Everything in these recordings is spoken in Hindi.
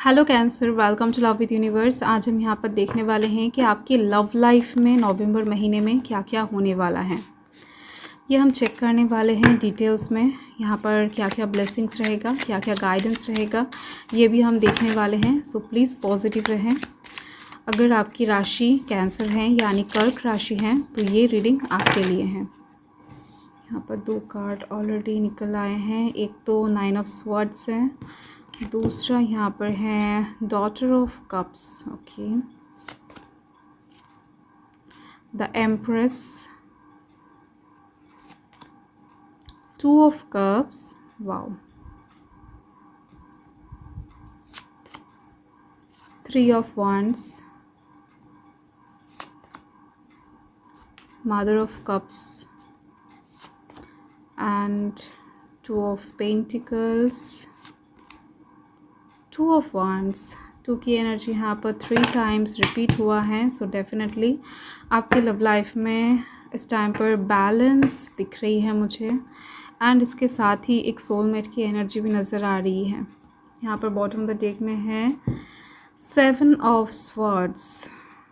Hello cancer, welcome to love with universe. आज हम यहाँ पर देखने वाले हैं कि आपकी लव लाइफ में नवंबर महीने में क्या क्या होने वाला है। ये हम चेक करने वाले हैं डिटेल्स में। यहाँ पर क्या क्या ब्लेसिंग्स रहेगा, क्या क्या गाइडेंस रहेगा, ये भी हम देखने वाले हैं। सो प्लीज़ पॉजिटिव रहें। अगर आपकी राशि कैंसर है यानी कर्क राशि है तो ये रीडिंग आपके लिए है। यहाँ पर 2 कार्ड ऑलरेडी निकल आए हैं। एक तो 9 ऑफ स्वॉर्ड्स है, दूसरा यहाँ पर है daughter of cups. Okay, the empress, 2 of cups, wow, 3 of wands, mother of cups and 2 of pentacles, 2 of wands। 2 की एनर्जी यहाँ पर 3 टाइम्स रिपीट हुआ है। सो डेफिनेटली आपकी लव लाइफ में इस टाइम पर बैलेंस दिख रही है मुझे। एंड इसके साथ ही एक सोलमेट की एनर्जी भी नज़र आ रही है। यहाँ पर बॉटम ऑफ द डेक में है 7 ऑफ स्वॉर्ड्स।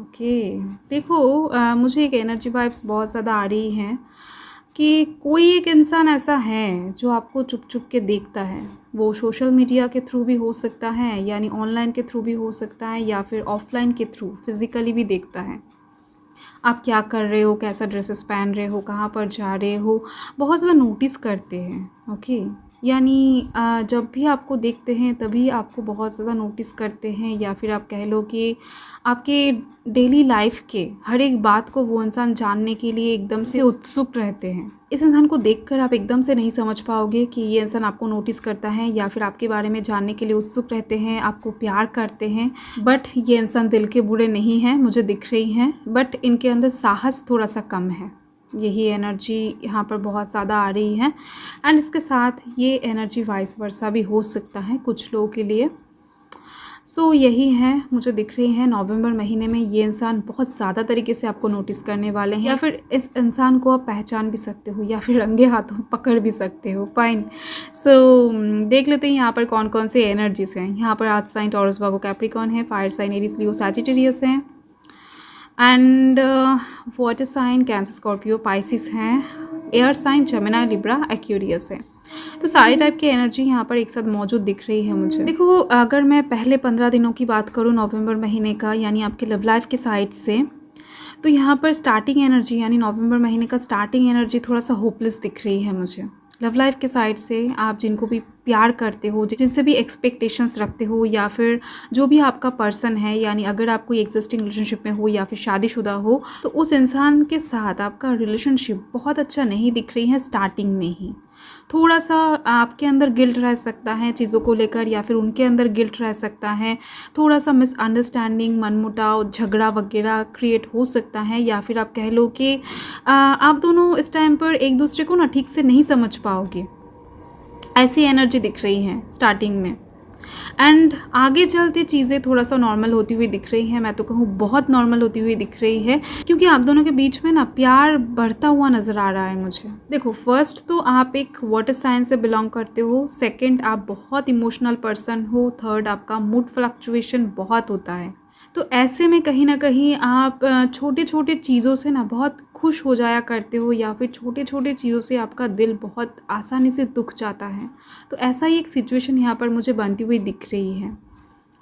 ओके, देखो मुझे एक एनर्जी वाइब्स बहुत ज़्यादा आ रही हैं कि कोई एक इंसान ऐसा है जो आपको चुप चुप के देखता है। वो सोशल मीडिया के थ्रू भी हो सकता है, यानी ऑनलाइन के थ्रू भी हो सकता है, या फिर ऑफलाइन के थ्रू फिज़िकली भी देखता है। आप क्या कर रहे हो, कैसा ड्रेसेस पहन रहे हो, कहाँ पर जा रहे हो, बहुत ज़्यादा नोटिस करते हैं। ओके, यानी जब भी आपको देखते हैं तभी आपको बहुत ज़्यादा नोटिस करते हैं, या फिर आप कह लो कि आपके डेली लाइफ के हर एक बात को वो इंसान जानने के लिए एकदम से उत्सुक रहते हैं। इस इंसान को देखकर आप एकदम से नहीं समझ पाओगे कि ये इंसान आपको नोटिस करता है या फिर आपके बारे में जानने के लिए उत्सुक रहते हैं, आपको प्यार करते हैं। बट ये इंसान दिल के बुरे नहीं हैं, मुझे दिख रही हैं, बट इनके अंदर साहस थोड़ा सा कम है। यही एनर्जी यहाँ पर बहुत ज़्यादा आ रही है। एंड इसके साथ ये एनर्जी वाइस वर्सा भी हो सकता है कुछ लोगों के लिए। सो यही है, मुझे दिख रही है नवंबर महीने में ये इंसान बहुत ज़्यादा तरीके से आपको नोटिस करने वाले हैं, या फिर इस इंसान को आप पहचान भी सकते हो या फिर रंगे हाथों पकड़ भी सकते हो। फाइन, सो देख लेते हैं यहाँ पर कौन कौन से एनर्जीज हैं। यहाँ पर earth sign Taurus Virgo Capricorn है, fire sign Aries Leo Sagittarius है, and water sign Cancer Scorpio Pisces हैं, air sign Gemini Libra Aquarius है। तो सारे टाइप की एनर्जी यहाँ पर एक साथ मौजूद दिख रही है मुझे। देखो, अगर मैं पहले 15 दिनों की बात करूँ नवंबर महीने का, यानी आपके लव लाइफ के साइड से, तो यहाँ पर स्टार्टिंग एनर्जी यानी नवंबर महीने का स्टार्टिंग एनर्जी थोड़ा सा होपलेस दिख रही है मुझे। लव लाइफ के साइड से आप जिनको भी प्यार करते हो, जिनसे भी एक्सपेक्टेशंस रखते हो, या फिर जो भी आपका पर्सन है, यानी अगर आप कोई एग्जिस्टिंग रिलेशनशिप में हो या फिर शादीशुदा हो, तो उस इंसान के साथ आपका रिलेशनशिप बहुत अच्छा नहीं दिख रही है स्टार्टिंग में ही। थोड़ा सा आपके अंदर गिल्ट रह सकता है चीज़ों को लेकर, या फिर उनके अंदर गिल्ट रह सकता है। थोड़ा सा मिसअंडरस्टैंडिंग, मनमुटाव, झगड़ा वगैरह क्रिएट हो सकता है, या फिर आप कह लो कि आप दोनों इस टाइम पर एक दूसरे को ना ठीक से नहीं समझ पाओगे। ऐसी एनर्जी दिख रही है स्टार्टिंग में। एंड आगे चलते चीज़ें थोड़ा सा नॉर्मल होती हुई दिख रही है। मैं तो कहूँ बहुत नॉर्मल होती हुई दिख रही है, क्योंकि आप दोनों के बीच में ना प्यार बढ़ता हुआ नज़र आ रहा है मुझे। देखो, फर्स्ट तो आप एक वाटर साइन से बिलोंग करते हो, सेकंड आप बहुत इमोशनल पर्सन हो, थर्ड आपका मूड फ्लक्चुएशन बहुत होता है। तो ऐसे में कहीं ना कहीं आप छोटे छोटे चीज़ों से ना बहुत खुश हो जाया करते हो, या फिर छोटे छोटे चीज़ों से आपका दिल बहुत आसानी से दुख जाता है। तो ऐसा ही एक सिचुएशन यहाँ पर मुझे बनती हुई दिख रही है।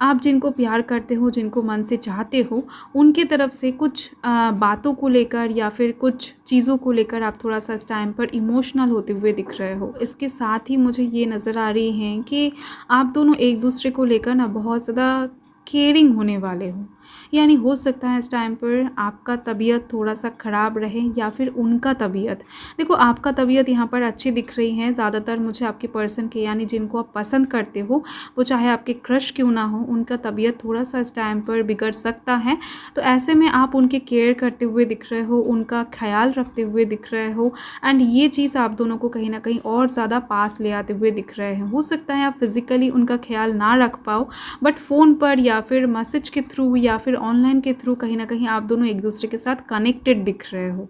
आप जिनको प्यार करते हो, जिनको मन से चाहते हो, उनके तरफ से कुछ बातों को लेकर या फिर कुछ चीज़ों को लेकर आप थोड़ा सा इस टाइम पर इमोशनल होते हुए दिख रहे हो। इसके साथ ही मुझे ये नज़र आ रही है कि आप दोनों एक दूसरे को लेकर ना बहुत ज़्यादा केयरिंग होने वाले हो। यानी हो सकता है इस टाइम पर आपका तबीयत थोड़ा सा ख़राब रहे, या फिर उनका तबीयत। देखो, आपका तबीयत यहाँ पर अच्छी दिख रही है ज़्यादातर मुझे आपके पर्सन के, यानी जिनको आप पसंद करते हो, वो चाहे आपके क्रश क्यों ना हो, उनका तबीयत थोड़ा सा इस टाइम पर बिगड़ सकता है। तो ऐसे में आप उनके केयर करते हुए दिख रहे हो, उनका ख्याल रखते हुए दिख रहे हो, एंड ये चीज़ आप दोनों को कहीं ना कहीं और ज़्यादा पास ले आते हुए दिख रहे हैं। हो सकता है आप फिज़िकली उनका ख्याल ना रख पाओ, बट फ़ोन पर या फिर मैसेज के थ्रू या फिर ऑनलाइन के थ्रू कहीं ना कहीं आप दोनों एक दूसरे के साथ कनेक्टेड दिख रहे हो।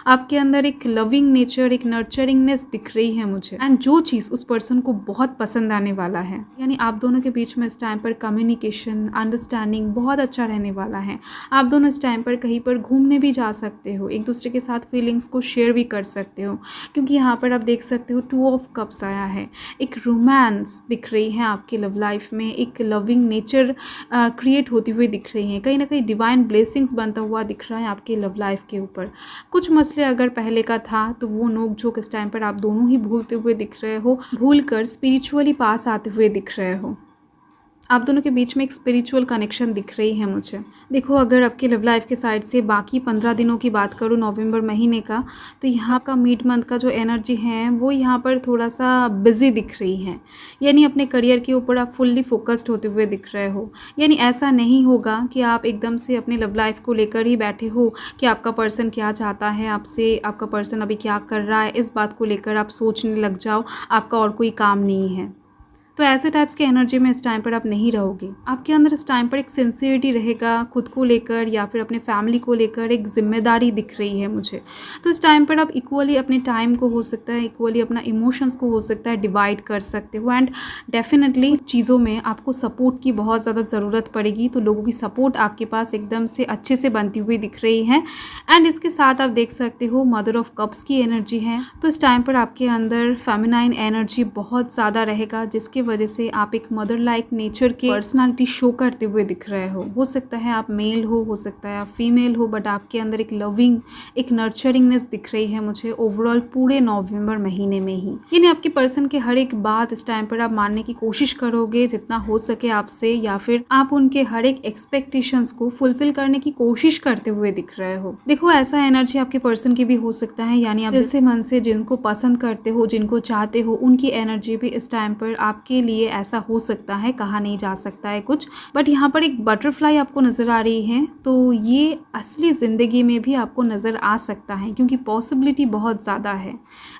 आपके अंदर एक लविंग नेचर, एक नर्चरिंगनेस दिख रही है मुझे, एंड जो चीज़ उस पर्सन को बहुत पसंद आने वाला है। यानी आप दोनों के बीच में इस टाइम पर कम्युनिकेशन, अंडरस्टैंडिंग बहुत अच्छा रहने वाला है। आप दोनों इस टाइम पर कहीं पर घूमने भी जा सकते हो, एक दूसरे के साथ फीलिंग्स को शेयर भी कर सकते हो, क्योंकि यहाँ पर आप देख सकते हो 2 ऑफ कप्स आया है। एक रोमांस दिख रही है आपकी लव लाइफ में, एक लविंग नेचर क्रिएट होती हुई दिख रही है, कहीं ना कहीं डिवाइन ब्लेसिंग्स बनता हुआ दिख रहा है आपकी लव लाइफ के ऊपर। कुछ मसले अगर पहले का था तो वो नोक झोंक इस टाइम पर आप दोनों ही भूलते हुए दिख रहे हो, भूल कर स्पिरिचुअली पास आते हुए दिख रहे हो। आप दोनों के बीच में एक स्पिरिचुअल कनेक्शन दिख रही है मुझे। देखो, अगर आपकी लव लाइफ के साइड से बाकी 15 दिनों की बात करूँ नवंबर महीने का, तो यहाँ का मिड मंथ का जो एनर्जी है वो यहाँ पर थोड़ा सा बिजी दिख रही है। यानी अपने करियर के ऊपर आप फुल्ली फोकस्ड होते हुए दिख रहे हो। यानी ऐसा नहीं होगा कि आप एकदम से अपने लव लाइफ को लेकर ही बैठे हो कि आपका पर्सन क्या चाहता है आपसे, आपका पर्सन अभी क्या कर रहा है, इस बात को लेकर आप सोचने लग जाओ, आपका और कोई काम नहीं है। तो ऐसे टाइप्स की एनर्जी में इस टाइम पर आप नहीं रहोगे। आपके अंदर इस टाइम पर एक सिंसियरिटी रहेगा खुद को लेकर या फिर अपने फैमिली को लेकर, एक जिम्मेदारी दिख रही है मुझे। तो इस टाइम पर आप इक्वली अपने टाइम को हो सकता है, इक्वली अपना इमोशंस को हो सकता है डिवाइड कर सकते हो, एंड डेफिनेटली चीज़ों में आपको सपोर्ट की बहुत ज़्यादा ज़रूरत पड़ेगी। तो लोगों की सपोर्ट आपके पास एकदम से अच्छे से बनती हुई दिख रही है। एंड इसके साथ आप देख सकते हो मदर ऑफ कप्स की एनर्जी है। तो इस टाइम पर आपके अंदर फेमिनाइन एनर्जी बहुत ज़्यादा रहेगा, जिसके वजह से आप एक मदर लाइक नेचर के पर्सनालिटी शो करते हुए दिख रहे हो सकता है आप मेल हो सकता है आप फीमेल हो, बट आपके अंदर एक लविंग, एक नर्चरिंगनेस दिख रही है मुझे ओवरऑल पूरे नवंबर महीने में ही। यानी आपके पर्सन के हर एक बात इस टाइम पर आप मानने की कोशिश करोगे जितना हो सके आपसे, या फिर आप उनके हर एक एक्सपेक्टेशंस को फुलफिल करने की कोशिश करते हुए दिख रहे हो। देखो, ऐसा एनर्जी आपके पर्सन की भी हो सकता है, यानी आप दिल से मन से जिनको पसंद करते हो, जिनको चाहते हो, उनकी एनर्जी भी इस टाइम पर आपके लिए ऐसा हो सकता है, कहा नहीं जा सकता है कुछ। बट यहाँ पर एक बटरफ्लाई आपको नज़र आ रही है, तो ये असली ज़िंदगी में भी आपको नज़र आ सकता है, क्योंकि पॉसिबिलिटी बहुत ज़्यादा है।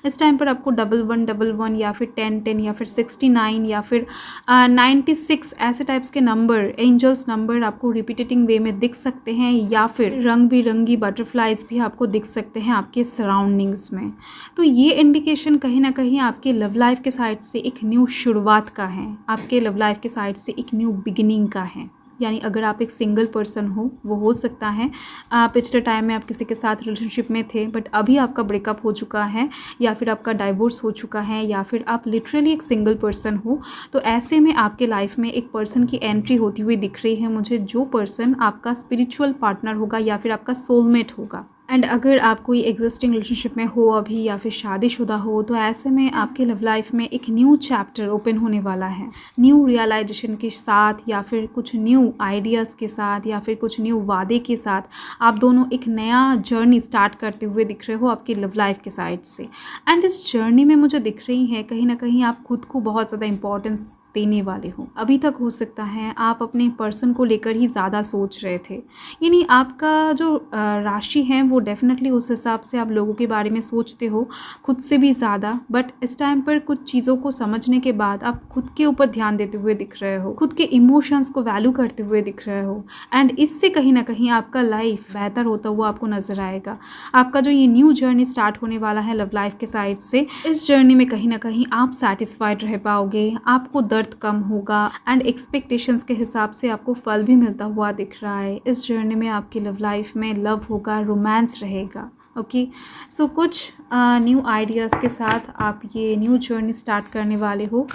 इस टाइम पर आपको 1111 या फिर 1010 या फिर 69 या फिर 96 ऐसे टाइप्स के नंबर, एंजल्स नंबर आपको रिपीटेटिंग वे में दिख सकते हैं, या फिर रंग बिरंगी बटरफ्लाइज भी आपको दिख सकते हैं आपके सराउंडिंग्स में। तो ये इंडिकेशन कहीं ना कहीं आपके लव लाइफ के साइड से एक न्यू शुरुआत का है, आपके लव लाइफ के साइड से एक न्यू बिगिनिंग का है। यानी अगर आप एक सिंगल पर्सन हो, वो हो सकता है पिछले टाइम में आप किसी के साथ रिलेशनशिप में थे, बट अभी आपका ब्रेकअप हो चुका है, या फिर आपका डाइवोर्स हो चुका है, या फिर आप लिटरली एक सिंगल पर्सन हो। तो ऐसे में आपके लाइफ में एक पर्सन की एंट्री होती हुई दिख रही है मुझे, जो पर्सन आपका स्पिरिचुअल पार्टनर होगा या फिर आपका सोलमेट होगा। एंड अगर आप कोई एग्जिस्टिंग रिलेशनशिप में हो अभी, या फिर शादीशुदा हो, तो ऐसे में आपके लव लाइफ में एक न्यू चैप्टर ओपन होने वाला है, न्यू रियलाइजेशन के साथ, या फिर कुछ न्यू आइडियाज़ के साथ, या फिर कुछ न्यू वादे के साथ आप दोनों एक नया जर्नी स्टार्ट करते हुए दिख रहे हो आपकी लव लाइफ के साइड से। एंड इस जर्नी में मुझे दिख रही है कहीं ना कहीं आप खुद को बहुत ज़्यादा इंपॉर्टेंस देने वाले हो। अभी तक हो सकता है आप अपने पर्सन को लेकर ही ज़्यादा सोच रहे थे, यानी आपका जो राशि है वो डेफिनेटली उस हिसाब से आप लोगों के बारे में सोचते हो, खुद से भी ज़्यादा। बट इस टाइम पर कुछ चीज़ों को समझने के बाद आप खुद के ऊपर ध्यान देते हुए दिख रहे हो, खुद के इमोशंस को वैल्यू करते हुए दिख रहे हो, एंड इससे कहीं ना कहीं आपका लाइफ बेहतर होता हुआ आपको नज़र आएगा। आपका जो ये न्यू जर्नी स्टार्ट होने वाला है लव लाइफ के साइड से, इस जर्नी में कहीं ना कहीं आप सेटिस्फाइड रह पाओगे, आपको दर्द कम होगा, एंड एक्सपेक्टेशंस के हिसाब से आपको फल भी मिलता हुआ दिख रहा है। इस जर्नी में आपकी लव लाइफ में लव होगा, रोमांस रहेगा। ओके, सो कुछ न्यू आइडियाज़ के साथ आप ये न्यू जर्नी स्टार्ट करने वाले हो।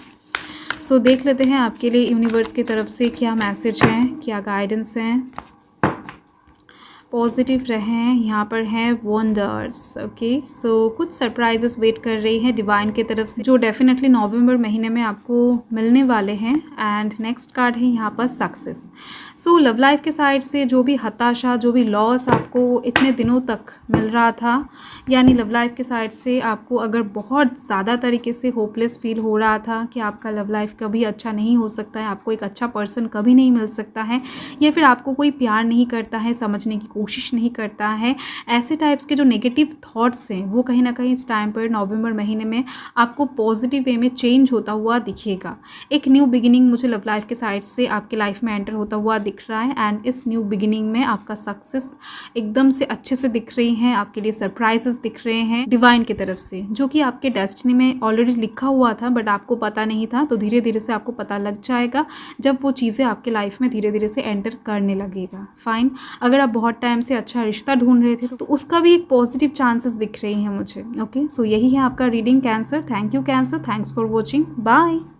सो देख लेते हैं आपके लिए यूनिवर्स की तरफ से क्या मैसेज है, क्या गाइडेंस है। पॉजिटिव रहें, यहाँ पर है वंडर्स। ओके, सो कुछ सरप्राइजेस वेट कर रही है डिवाइन की तरफ से, जो डेफिनेटली नवंबर महीने में आपको मिलने वाले हैं। एंड नेक्स्ट कार्ड है यहाँ पर सक्सेस। सो लव लाइफ के साइड से जो भी हताशा, जो भी लॉस आपको इतने दिनों तक मिल रहा था, यानी लव लाइफ के साइड से आपको अगर बहुत ज़्यादा तरीके से होपलेस फील हो रहा था कि आपका लव लाइफ कभी अच्छा नहीं हो सकता है, आपको एक अच्छा पर्सन कभी नहीं मिल सकता है, या फिर आपको कोई प्यार नहीं करता है, समझने की कोशिश नहीं करता है, ऐसे टाइप्स के जो नेगेटिव थॉट्स हैं वो कहीं ना कहीं इस टाइम पर नवंबर महीने में आपको पॉजिटिव वे में चेंज होता हुआ दिखेगा। एक न्यू बिगिनिंग मुझे लव लाइफ के साइड से आपके लाइफ में एंटर होता हुआ दिख रहा है एंड इस न्यू बिगिनिंग में आपका सक्सेस एकदम से अच्छे से दिख रही हैं, आपके लिए सरप्राइजेस दिख रहे हैं डिवाइन की तरफ से, जो कि आपके डेस्टिनी में ऑलरेडी लिखा हुआ था बट आपको पता नहीं था। तो धीरे धीरे से आपको पता लग जाएगा जब वो चीज़ें आपके लाइफ में धीरे धीरे से एंटर करने लगेगा। फाइन, अगर आप बहुत टाइम से अच्छा रिश्ता ढूंढ रहे थे तो उसका भी एक पॉजिटिव चांसेस दिख रही हैं मुझे। ओके, सो यही है आपका reading cancer. Thank you cancer, thanks for watching, bye.